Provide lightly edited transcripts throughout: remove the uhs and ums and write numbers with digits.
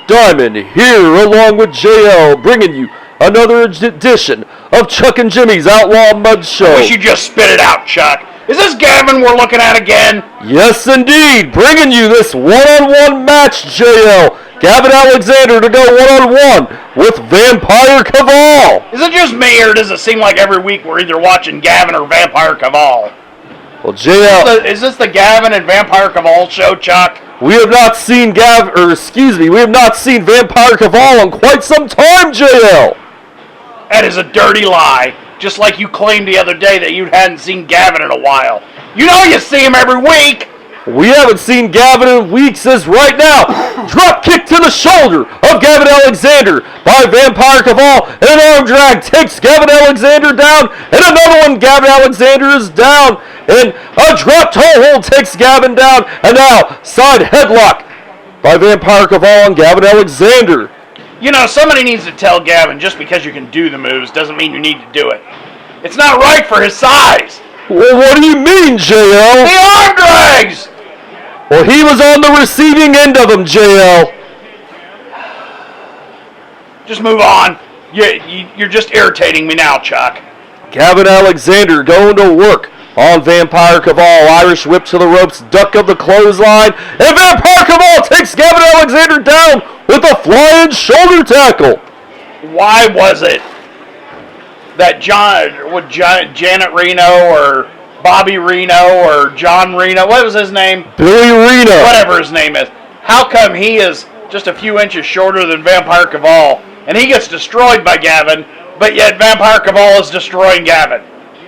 Diamond here along with JL, bringing you another edition of Chuck and Jimmy's Outlaw Mudshow. I wish you just spit it out, Chuck. Is this Gavin we're looking at again? Yes, indeed. Bringing you this one-on-one match, JL. Gavin Alexander to go one-on-one with Vampire Kaval. Is it just me, or does it seem like every week we're either watching Gavin or Vampire Kaval? Well, JL... Is this the Gavin and Vampire Kaval show, Chuck? We have not seen we have not seen Vampire Kaval in quite some time, JL. That is a dirty lie. Just like you claimed the other day that you hadn't seen Gavin in a while. You know you see him every week. We haven't seen Gavin in weeks as right now. Drop kick to the shoulder of Gavin Alexander by Vampire Kaval. And an arm drag takes Gavin Alexander down. And another one, Gavin Alexander is down. And a drop toe hold takes Gavin down. And now, side headlock by Vampire Kaval and Gavin Alexander. You know, somebody needs to tell Gavin just because you can do the moves doesn't mean you need to do it. It's not right for his size. Well, what do you mean, JL? The arm drags! Well, he was on the receiving end of them, JL. Just move on. You're just irritating me now, Chuck. Gavin Alexander going to work on Vampire Kaval. Irish whip to the ropes, duck of the clothesline, and Vampire Kaval takes Gavin Alexander down with a flying shoulder tackle. Why was it that Janet Reno or Bobby Reno or John Reno, what was his name? Billy Reno. Whatever his name is. How come he is just a few inches shorter than Vampire Kaval, and he gets destroyed by Gavin, but yet Vampire Kaval is destroying Gavin?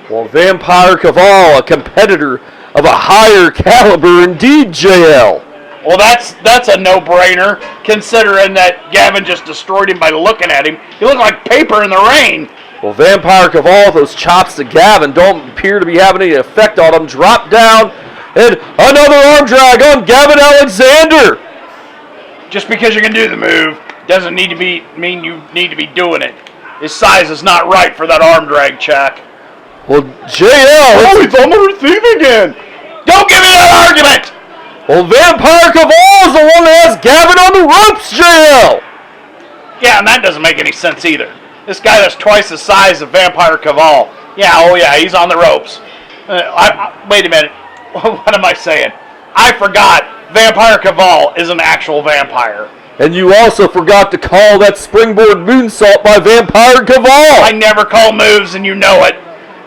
Well, Vampire Kaval, a competitor of a higher caliber indeed, JL. Well, that's a no-brainer, considering that Gavin just destroyed him by looking at him. He looked like paper in the rain. Well, Vampire Kaval, those chops to Gavin don't appear to be having any effect on him. Drop down, and another arm drag on Gavin Alexander. Just because you can do the move doesn't mean you need to be doing it. His size is not right for that arm drag, Chuck. Well, JL, he's on the receiving end. Don't give me that argument. Well, Vampire Kaval is the one that has Gavin on the ropes, JL. Yeah, and that doesn't make any sense either. This guy that's twice the size of Vampire Kaval. Yeah, he's on the ropes. Wait a minute. What am I saying? I forgot Vampire Kaval is an actual vampire. And you also forgot to call that springboard moonsault by Vampire Kaval. I never call moves, and you know it.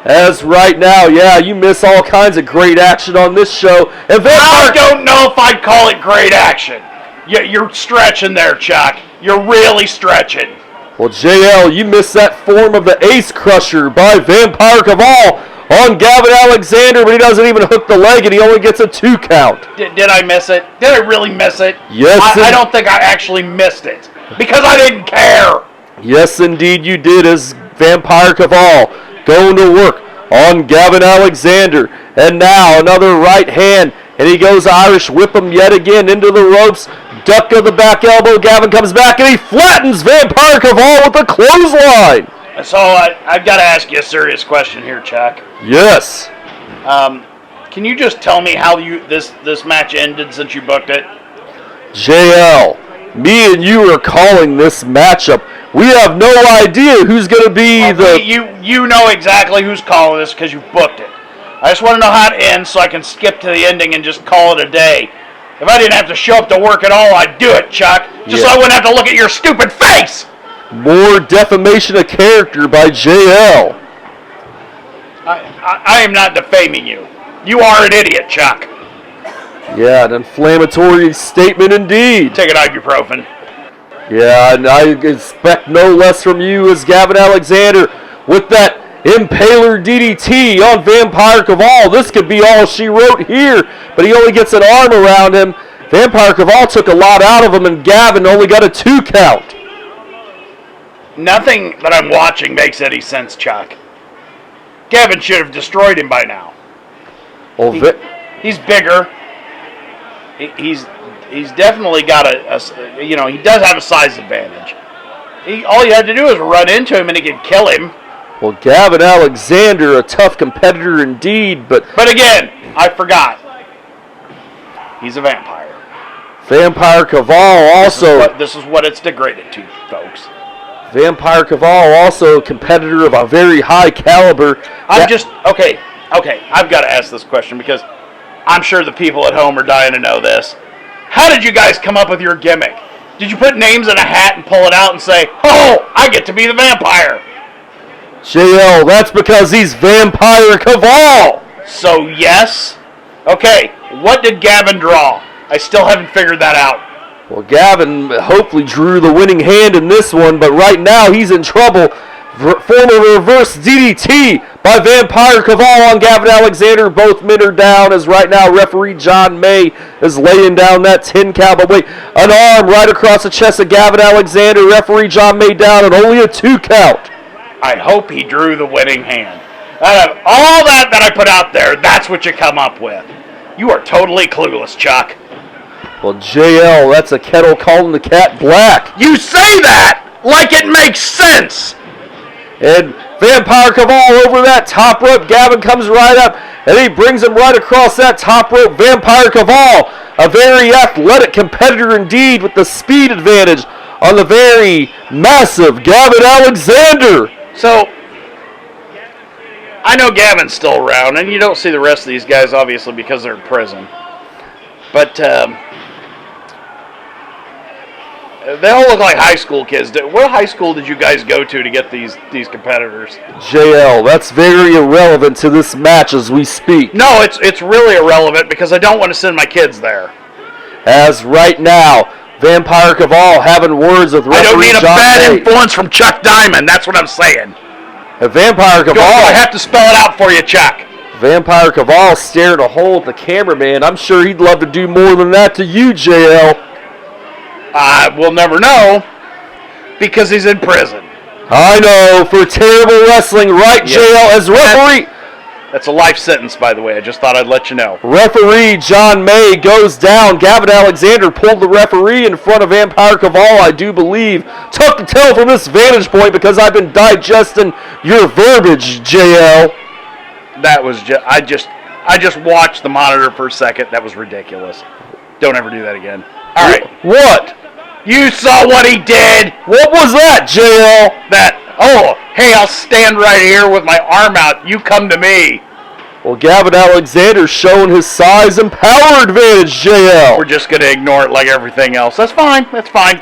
As right now, yeah, you miss all kinds of great action on this show. And I don't know if I'd call it great action. You're stretching there, Chuck. You're really stretching. Well, JL, you missed that form of the Ace Crusher by Vampire Kaval on Gavin Alexander, but he doesn't even hook the leg, and he only gets a 2 count. Did I miss it? Did I really miss it? Yes. I don't think I actually missed it, because I didn't care. Yes, indeed you did, as Vampire Kaval going to work on Gavin Alexander. And now another right hand, and he goes Irish whip him yet again into the ropes. Duck of the back elbow. Gavin comes back, and he flattens Vampire Kaval with a clothesline. So I've got to ask you a serious question here, Chuck. Yes. Can you just tell me how this match ended since you booked it? JL, me and you are calling this matchup. We have no idea who's going to be You know exactly who's calling this because you booked it. I just want to know how it ends so I can skip to the ending and just call it a day. If I didn't have to show up to work at all, I'd do it, Chuck. Just so I wouldn't have to look at your stupid face. More defamation of character by JL. I am not defaming you. You are an idiot, Chuck. Yeah, an inflammatory statement indeed. Take an ibuprofen. Yeah, and I expect no less from you as Gavin Alexander with that Impaler DDT on Vampire Kaval. This could be all she wrote here, but he only gets an arm around him. Vampire Kaval took a lot out of him, and Gavin only got a 2 count. Nothing that I'm watching makes any sense, Chuck. Gavin should have destroyed him by now. Well, he's bigger. He's definitely got he does have a size advantage. All you had to do is run into him and he could kill him. Well, Gavin Alexander, a tough competitor indeed, but again, I forgot. He's a vampire. Vampire Kaval also. This is what it's degraded to, folks. Vampire Kaval also a competitor of a very high caliber. Okay. I've got to ask this question because I'm sure the people at home are dying to know this. How did you guys come up with your gimmick? Did you put names in a hat and pull it out and say, "Oh, I get to be the vampire"? JL, that's because he's Vampire Kaval. So yes. Okay. What did Gavin draw? I still haven't figured that out. Well, Gavin hopefully drew the winning hand in this one, but right now he's in trouble. Former reverse DDT by Vampire Kaval on Gavin Alexander. Both men are down as right now referee John May is laying down that 10 count. But wait, an arm right across the chest of Gavin Alexander. Referee John May down and only a 2 count. I hope he drew the winning hand. Out of all that I put out there, that's what you come up with. You are totally clueless, Chuck. Well, JL, that's a kettle calling the cat black. You say that like it makes sense. And Vampire Kaval over that top rope. Gavin comes right up, and he brings him right across that top rope. Vampire Kaval, a very athletic competitor indeed with the speed advantage on the very massive Gavin Alexander. So, I know Gavin's still around, and you don't see the rest of these guys, obviously, because they're in prison. But, they all look like high school kids. What high school did you guys go to get these competitors? JL, that's very irrelevant to this match as we speak. No, it's really irrelevant because I don't want to send my kids there. As right now, Vampire Kaval having words with referee John May. I don't need a bad influence from Chuck Diamond. That's what I'm saying. Vampire Kaval. I have to spell it out for you, Chuck. Vampire Kaval staring a hole at the cameraman. I'm sure he'd love to do more than that to you, JL. We'll never know because he's in prison. I know, for terrible wrestling, right, yes. JL, as referee. That's a life sentence, by the way. I just thought I'd let you know. Referee John May goes down. Gavin Alexander pulled the referee in front of Vampire Kaval, I do believe. Tough to tell from this vantage point because I've been digesting your verbiage, JL. That was I just watched the monitor for a second. That was ridiculous. Don't ever do that again. All right. What? You saw what he did. What was that, JL? Hey, I'll stand right here with my arm out. You come to me. Well, Gavin Alexander's showing his size and power advantage, JL. We're just going to ignore it like everything else. That's fine.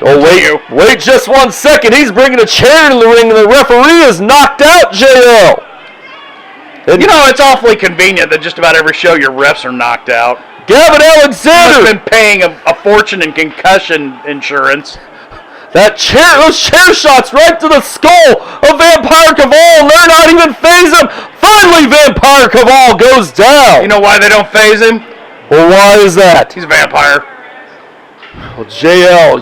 Oh, wait just 1 second. He's bringing a chair to the ring and the referee is knocked out, JL. And it's awfully convenient that just about every show your refs are knocked out. Gavin Alexander! You've been paying a fortune in concussion insurance. Those chair shots right to the skull of Vampire Kaval, and they're not even phasing him. Finally, Vampire Kaval goes down. You know why they don't phase him? Well, why is that? He's a vampire. Well, JL,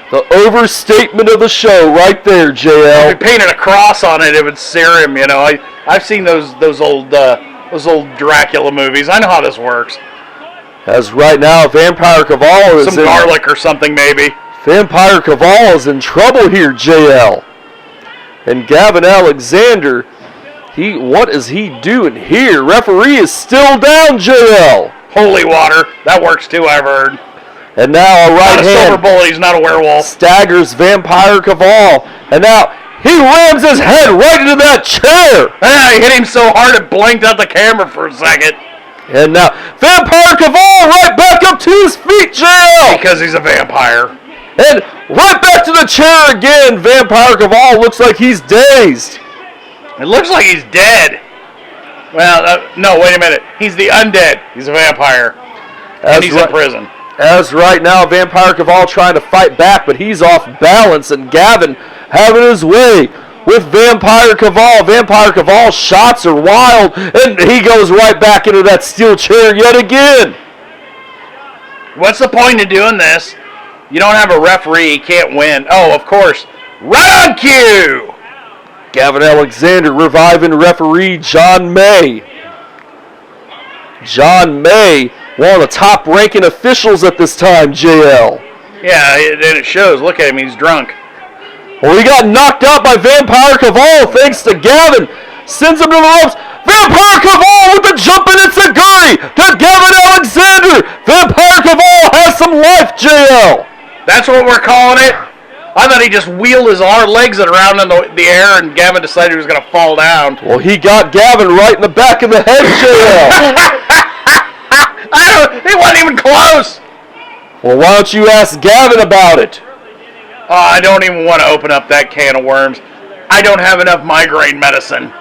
the overstatement of the show right there, JL. If he painted a cross on it, it would sear him. I've seen those old Dracula movies. I know how this works. As right now, Vampire Kaval is some garlic or something, maybe. Vampire Kaval is in trouble here, JL. And Gavin Alexander, what is he doing here? Referee is still down, JL. Holy water. That works too, I've heard. And now a right hand. Not a silver bullet, he's not a werewolf. Staggers Vampire Kaval. And now he rams his head right into that chair. He hit him so hard it blinked out the camera for a second. And now Vampire Kaval right back up to his feet, JL. Because he's a vampire. And right back to the chair again. Vampire Kaval looks like he's dazed. It looks like he's dead. Well, no, wait a minute. He's the undead. He's a vampire. And he's in prison. As right now, Vampire Kaval trying to fight back, but he's off balance. And Gavin having his way with Vampire Kaval. Vampire Kaval's shots are wild, and he goes right back into that steel chair yet again. What's the point of doing this? You don't have a referee, he can't win. Oh, of course. Right on cue! Gavin Alexander reviving referee John May. John May, one of the top-ranking officials at this time, JL. Yeah, and it shows. Look at him, he's drunk. Well, he got knocked out by Vampire Kaval thanks to Gavin sends him to the ropes. Vampire Kaval with the jumping enziguri to Gavin Alexander. Vampire Kaval has some life, JL. That's what we're calling it? I thought he just wheeled his legs around in the air and Gavin decided he was going to fall down. Well, he got Gavin right in the back of the head, JL. He wasn't even close. Well, why don't you ask Gavin about it? I don't even want to open up that can of worms. I don't have enough migraine medicine.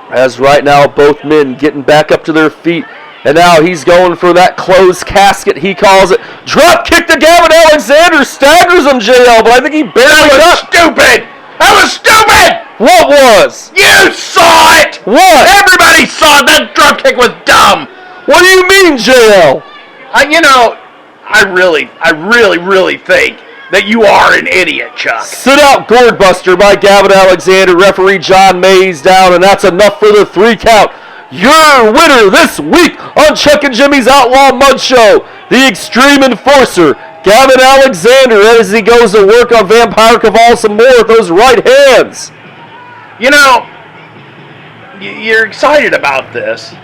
As right now, both men getting back up to their feet. And now he's going for that closed casket, he calls it. Drop kick to Gavin Alexander, staggers him, JL, but I think he barely got. Stupid! That was stupid! What was? You saw it! What? Everybody saw it! That drop kick was dumb! What do you mean, JL? I really think that you are an idiot, Chuck. Sit out, gourd buster by Gavin Alexander. Referee John Mays down, and that's enough for the 3 count. Your winner this week on Chuck and Jimmy's Outlaw Mudshow, the Extreme Enforcer, Gavin Alexander, as he goes to work on Vampire Kaval some more with those right hands. You're excited about this.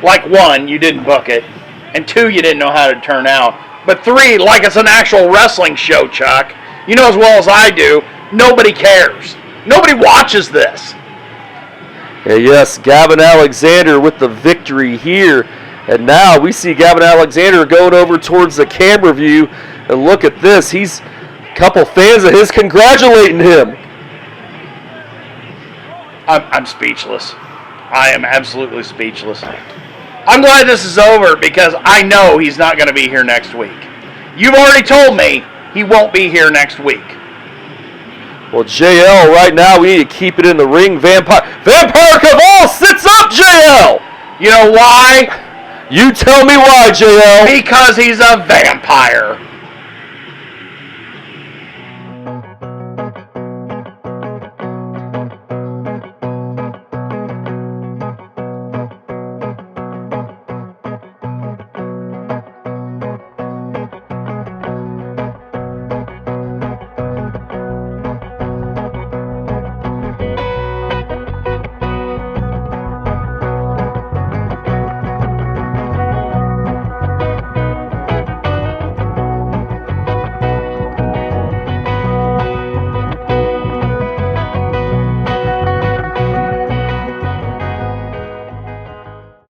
Like, 1, you didn't book it, and 2, you didn't know how to turn out. But 3, like it's an actual wrestling show, Chuck. You know as well as I do, nobody cares. Nobody watches this. Yes, Gavin Alexander with the victory here. And now we see Gavin Alexander going over towards the camera view. And look at this. He's a couple fans of his congratulating him. I'm speechless. I am absolutely speechless. I'm glad this is over because I know he's not going to be here next week. You've already told me he won't be here next week. Well, JL, right now we need to keep it in the ring. Vampire Kaval sits up, JL! You know why? You tell me why, JL. Because he's a vampire.